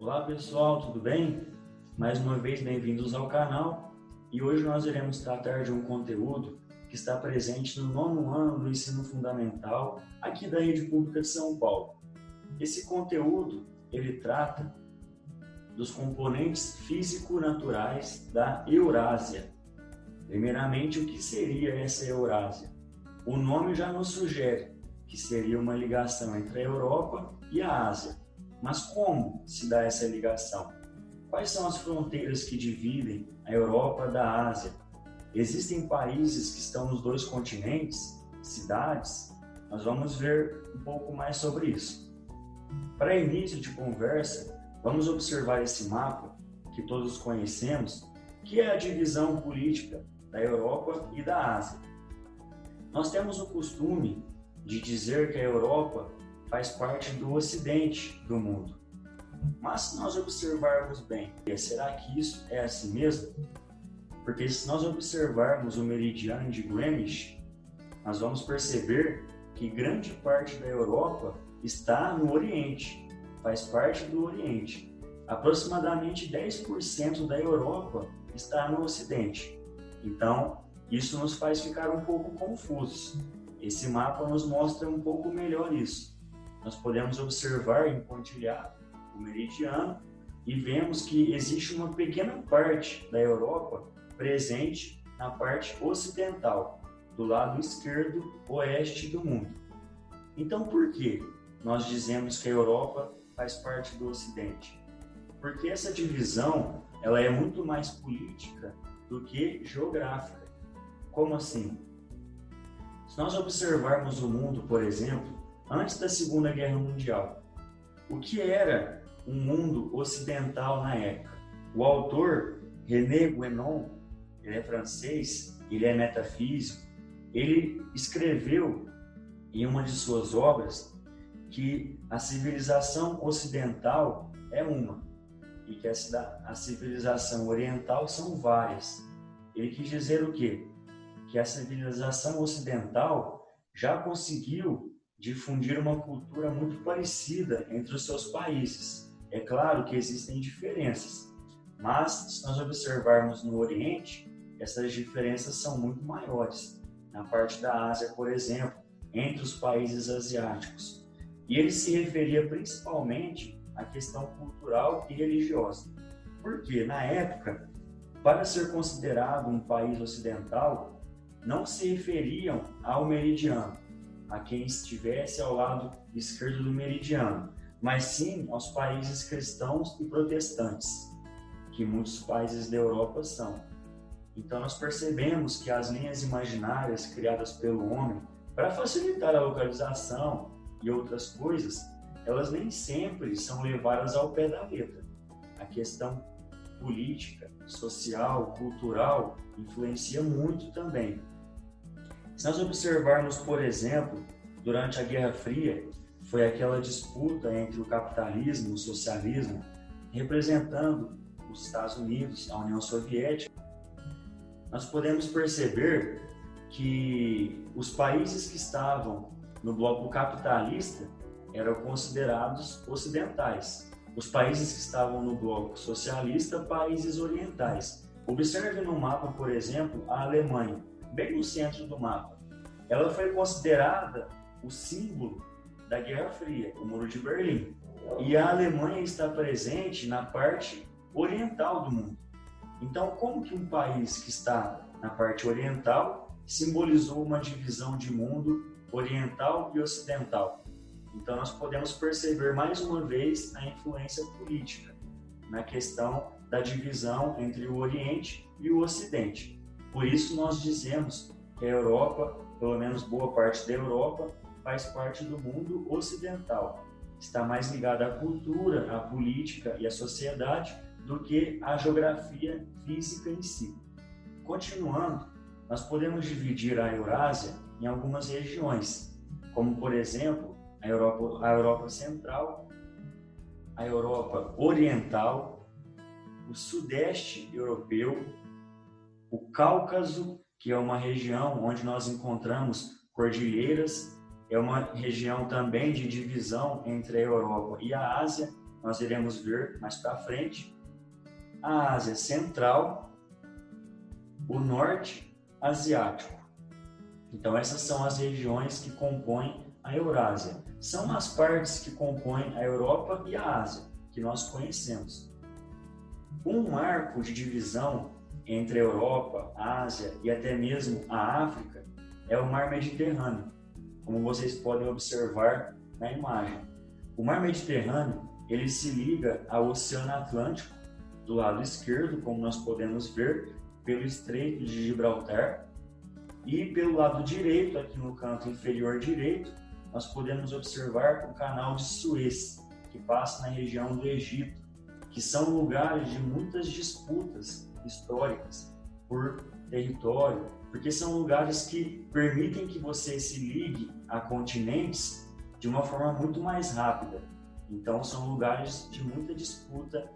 Olá pessoal, tudo bem? Mais uma vez bem-vindos ao canal e hoje nós iremos tratar de um conteúdo que está presente no 9º ano do ensino fundamental aqui da Rede Pública de São Paulo. Esse conteúdo ele trata dos componentes físico-naturais da Eurásia. Primeiramente, o que seria essa Eurásia? O nome já nos sugere que seria uma ligação entre a Europa e a Ásia. Mas como se dá essa ligação? Quais são as fronteiras que dividem a Europa da Ásia? Existem países que estão nos dois continentes, cidades? Nós vamos ver um pouco mais sobre isso. Para início de conversa, vamos observar esse mapa que todos conhecemos, que é a divisão política da Europa e da Ásia. Nós temos o costume de dizer que a Europa faz parte do ocidente do mundo. Mas se nós observarmos bem, será que isso é assim mesmo? Porque se nós observarmos o meridiano de Greenwich, nós vamos perceber que grande parte da Europa está no Oriente, faz parte do Oriente. Aproximadamente 10% da Europa está no Ocidente. Então, isso nos faz ficar um pouco confusos. Esse mapa nos mostra um pouco melhor isso. Nós podemos observar em pontilhado o meridiano e vemos que existe uma pequena parte da Europa presente na parte ocidental, do lado esquerdo oeste do mundo. Então, por que nós dizemos que a Europa faz parte do Ocidente? Porque essa divisão ela é muito mais política do que geográfica. Como assim? Se nós observarmos o mundo, por exemplo, antes da Segunda Guerra Mundial, o que era um mundo ocidental na época? O autor René Guénon, ele é francês, ele é metafísico, ele escreveu em uma de suas obras que a civilização ocidental é uma e que a civilização oriental são várias. Ele quis dizer o quê? Que a civilização ocidental já conseguiu difundir uma cultura muito parecida entre os seus países. É claro que existem diferenças, mas se nós observarmos no Oriente, essas diferenças são muito maiores. Na parte da Ásia, por exemplo, entre os países asiáticos. E ele se referia principalmente à questão cultural e religiosa. Porque, na época, para ser considerado um país ocidental, não se referiam ao meridiano, a quem estivesse ao lado esquerdo do meridiano, mas sim aos países cristãos e protestantes, que muitos países da Europa são. Então nós percebemos que as linhas imaginárias criadas pelo homem para facilitar a localização e outras coisas, elas nem sempre são levadas ao pé da letra. A questão política, social, cultural influencia muito também. Se nós observarmos, por exemplo, durante a Guerra Fria, foi aquela disputa entre o capitalismo e o socialismo, representando os Estados Unidos, a União Soviética, nós podemos perceber que os países que estavam no bloco capitalista eram considerados ocidentais. Os países que estavam no bloco socialista, países orientais. Observe no mapa, por exemplo, a Alemanha, bem no centro do mapa. Ela foi considerada o símbolo da Guerra Fria, o Muro de Berlim. E a Alemanha está presente na parte oriental do mundo. Então, como que um país que está na parte oriental simbolizou uma divisão de mundo oriental e ocidental? Então, nós podemos perceber mais uma vez a influência política na questão da divisão entre o Oriente e o Ocidente. Por isso, nós dizemos que a Europa, pelo menos boa parte da Europa, faz parte do mundo ocidental. Está mais ligada à cultura, à política e à sociedade do que à geografia física em si. Continuando, nós podemos dividir a Eurásia em algumas regiões, como, por exemplo, a Europa Central, a Europa Oriental, o Sudeste Europeu, o Cáucaso, que é uma região onde nós encontramos cordilheiras, é uma região também de divisão entre a Europa e a Ásia, nós iremos ver mais para frente a Ásia Central, o Norte Asiático. Então essas são as regiões que compõem a Eurásia. São as partes que compõem a Europa e a Ásia, que nós conhecemos. Um marco de divisão entre a Europa, a Ásia e até mesmo a África é o Mar Mediterrâneo, como vocês podem observar na imagem. O Mar Mediterrâneo ele se liga ao Oceano Atlântico do lado esquerdo, como nós podemos ver, pelo Estreito de Gibraltar, e pelo lado direito, aqui no canto inferior direito, nós podemos observar o Canal de Suez, que passa na região do Egito, que são lugares de muitas disputas históricas por território, porque são lugares que permitem que você se ligue a continentes de uma forma muito mais rápida. Então, são lugares de muita disputa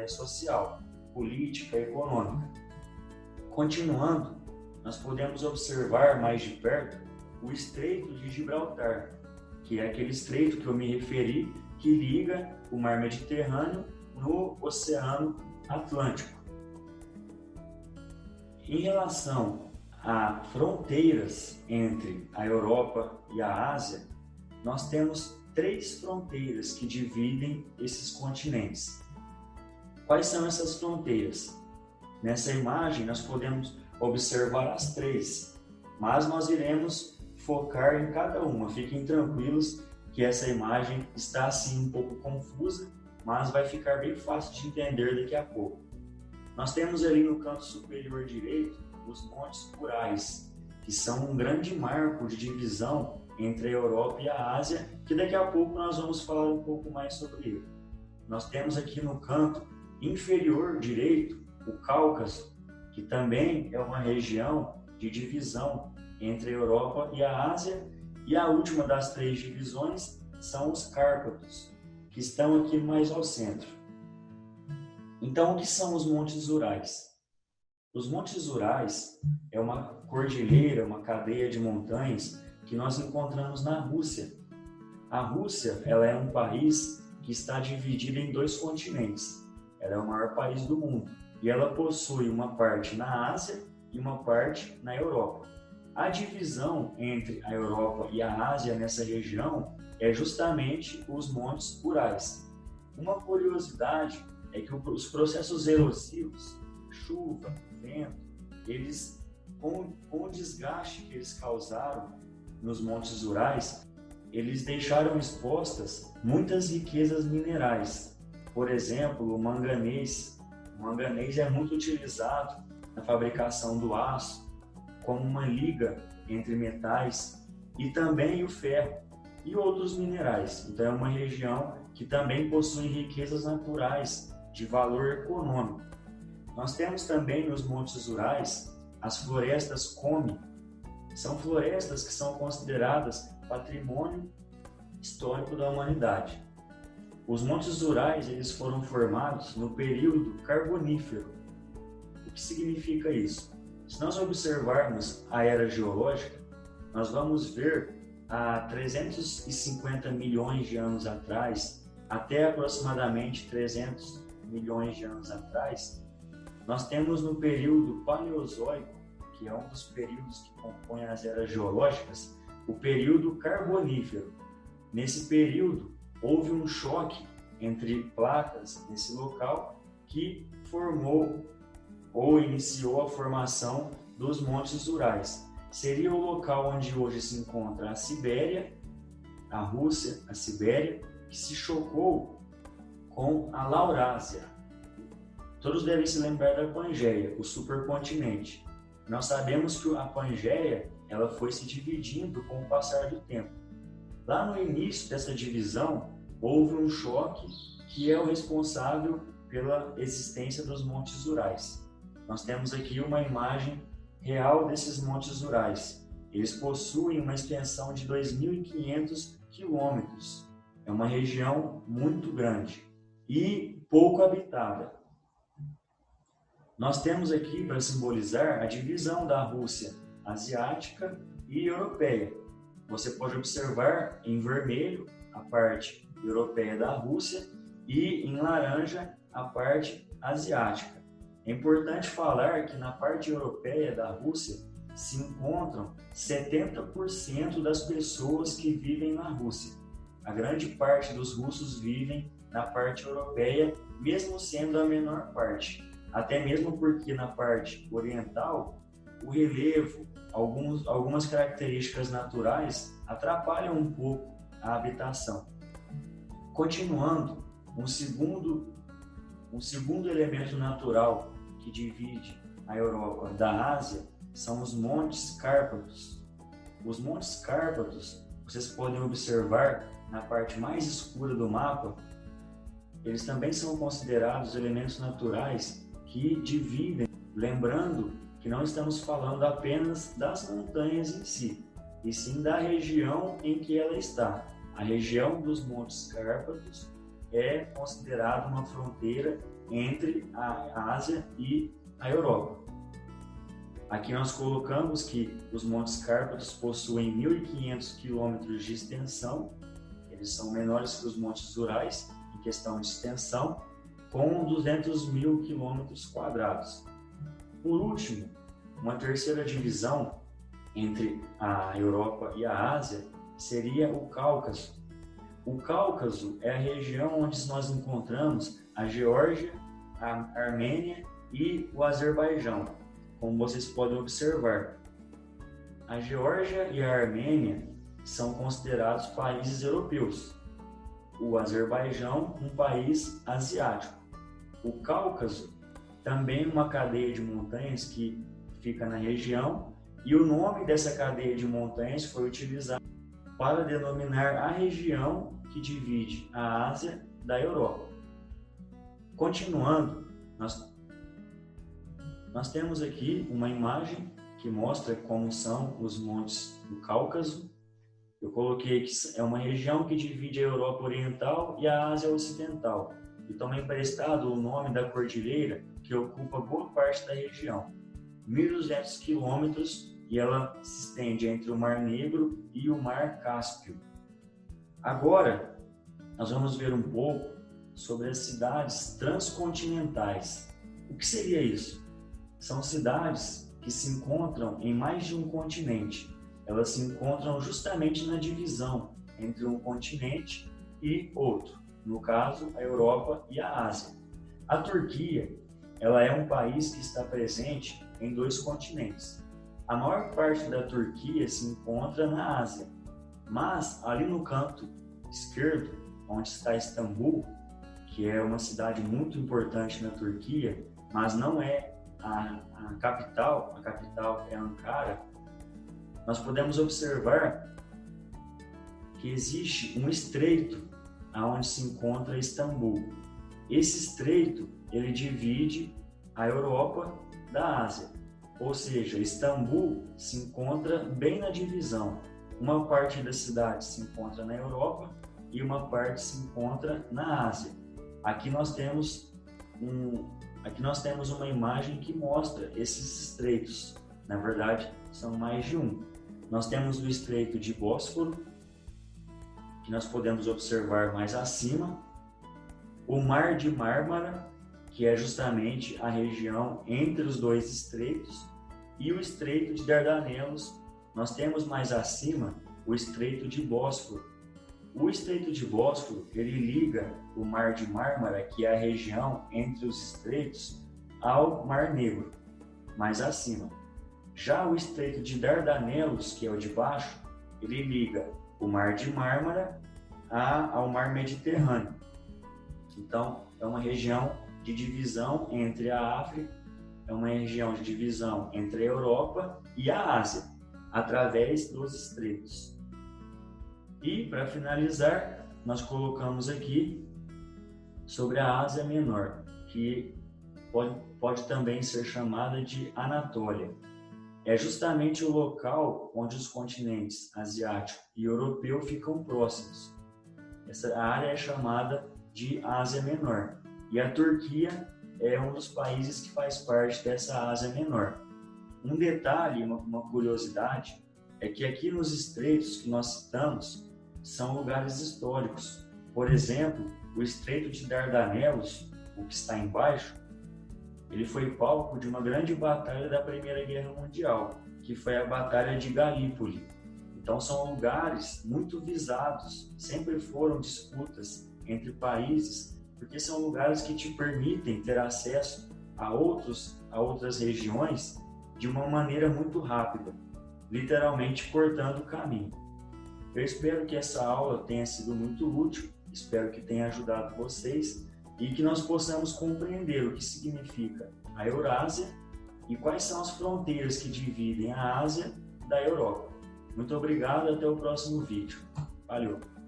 social, política e econômica. Continuando, nós podemos observar mais de perto o Estreito de Gibraltar, que é aquele estreito que eu me referi, que liga o Mar Mediterrâneo no Oceano Atlântico. Em relação a fronteiras entre a Europa e a Ásia, nós temos 3 fronteiras que dividem esses continentes. Quais são essas fronteiras? Nessa imagem nós podemos observar as 3, mas nós iremos focar em cada uma. Fiquem tranquilos que essa imagem está assim um pouco confusa, mas vai ficar bem fácil de entender daqui a pouco. Nós temos ali no canto superior direito os Montes Urais, que são um grande marco de divisão entre a Europa e a Ásia, que daqui a pouco nós vamos falar um pouco mais sobre ele. Nós temos aqui no canto inferior direito o Cáucaso, que também é uma região de divisão entre a Europa e a Ásia, e a última das 3 divisões são os Cárpatos, que estão aqui mais ao centro. Então, o que são os Montes Urais? Os Montes Urais é uma cordilheira, uma cadeia de montanhas que nós encontramos na Rússia. A Rússia, ela é um país que está dividido em 2 continentes. Ela é o maior país do mundo e ela possui uma parte na Ásia e uma parte na Europa. A divisão entre a Europa e a Ásia nessa região é justamente os Montes Urais. Uma curiosidade é que os processos erosivos, chuva, vento, eles, com o desgaste que eles causaram nos Montes Urais, eles deixaram expostas muitas riquezas minerais. Por exemplo, o manganês. O manganês é muito utilizado na fabricação do aço, como uma liga entre metais, e também o ferro e outros minerais. Então é uma região que também possui riquezas naturais de valor econômico. Nós temos também nos Montes Urais as florestas Komi. São florestas que são consideradas patrimônio histórico da humanidade. Os Montes Urais eles foram formados no período Carbonífero. O que significa isso? Se nós observarmos a era geológica, nós vamos ver há 350 milhões de anos atrás, até aproximadamente 300 milhões de anos atrás, nós temos no período Paleozoico, que é um dos períodos que compõem as eras geológicas, o período Carbonífero. Nesse período, houve um choque entre placas nesse local que formou ou iniciou a formação dos Montes Urais. Seria o local onde hoje se encontra a Sibéria, a Rússia, a Sibéria, que se chocou com a Laurásia. Todos devem se lembrar da Pangeia, o supercontinente. Nós sabemos que a Pangeia ela foi se dividindo com o passar do tempo. Lá no início dessa divisão, houve um choque que é o responsável pela existência dos Montes Urais. Nós temos aqui uma imagem real desses Montes Urais. Eles possuem uma extensão de 2.500 quilômetros. É uma região muito grande e pouco habitada. Nós temos aqui para simbolizar a divisão da Rússia asiática e europeia. Você pode observar em vermelho a parte europeia da Rússia e em laranja a parte asiática. É importante falar que na parte europeia da Rússia se encontram 70% das pessoas que vivem na Rússia. A grande parte dos russos vivem na parte europeia, mesmo sendo a menor parte. Até mesmo porque na parte oriental, o relevo, algumas características naturais atrapalham um pouco a habitação. Continuando, um segundo elemento natural que divide a Europa da Ásia são os Montes Cárpatos. Os Montes Cárpatos, vocês podem observar na parte mais escura do mapa, eles também são considerados elementos naturais que dividem, lembrando que não estamos falando apenas das montanhas em si, e sim da região em que ela está. A região dos Montes Cárpatos é considerada uma fronteira entre a Ásia e a Europa. Aqui nós colocamos que os Montes Cárpatos possuem 1.500 quilômetros de extensão, eles são menores que os Montes Urais em questão de extensão, com 200.000 quilômetros quadrados. Por último, uma terceira divisão entre a Europa e a Ásia seria o Cáucaso. O Cáucaso é a região onde nós encontramos a Geórgia, a Armênia e o Azerbaijão, como vocês podem observar. A Geórgia e a Armênia são considerados países europeus. O Azerbaijão, um país asiático. O Cáucaso, também uma cadeia de montanhas que fica na região, e o nome dessa cadeia de montanhas foi utilizado para denominar a região que divide a Ásia da Europa. Continuando, nós temos aqui uma imagem que mostra como são os montes do Cáucaso. Eu coloquei que é uma região que divide a Europa Oriental e a Ásia Ocidental. E tomei emprestado o nome da cordilheira que ocupa boa parte da região. 1.200 quilômetros, e ela se estende entre o Mar Negro e o Mar Cáspio. Agora, nós vamos ver um pouco sobre as cidades transcontinentais. O que seria isso? São cidades que se encontram em mais de um continente. Elas se encontram justamente na divisão entre um continente e outro, no caso, a Europa e a Ásia. A Turquia, ela é um país que está presente em 2 continentes. A maior parte da Turquia se encontra na Ásia, mas ali no canto esquerdo, onde está Istambul, que é uma cidade muito importante na Turquia, mas não é a capital é Ankara, nós podemos observar que existe um estreito onde se encontra Istambul. Esse estreito, ele divide a Europa da Ásia, ou seja, Istambul se encontra bem na divisão. Uma parte da cidade se encontra na Europa e uma parte se encontra na Ásia. Aqui nós temos uma imagem que mostra esses estreitos. Na verdade, são mais de um. Nós temos o Estreito de Bósforo, que nós podemos observar mais acima, o Mar de Mármara, que é justamente a região entre os 2 estreitos, e o Estreito de Dardanelos. Nós temos mais acima o Estreito de Bósforo. O Estreito de Bósforo, ele liga o Mar de Mármara, que é a região entre os estreitos, ao Mar Negro, mais acima. Já o Estreito de Dardanelos, que é o de baixo, ele liga o Mar de Mármara ao Mar Mediterrâneo. Então, é uma região de divisão entre a África, é uma região de divisão entre a Europa e a Ásia, através dos estreitos. E, para finalizar, nós colocamos aqui sobre a Ásia Menor, que pode também ser chamada de Anatólia. É justamente o local onde os continentes asiático e europeu ficam próximos. Essa área é chamada de Ásia Menor. E a Turquia é um dos países que faz parte dessa Ásia Menor. Um detalhe, uma curiosidade, é que aqui nos estreitos que nós citamos são lugares históricos. Por exemplo, o Estreito de Dardanelos, o que está embaixo, ele foi palco de uma grande batalha da Primeira Guerra Mundial, que foi a Batalha de Galípoli. Então são lugares muito visados, sempre foram disputas entre países, porque são lugares que te permitem ter acesso a outras regiões de uma maneira muito rápida, literalmente cortando o caminho. Eu espero que essa aula tenha sido muito útil, espero que tenha ajudado vocês e que nós possamos compreender o que significa a Eurásia e quais são as fronteiras que dividem a Ásia da Europa. Muito obrigado e até o próximo vídeo. Valeu!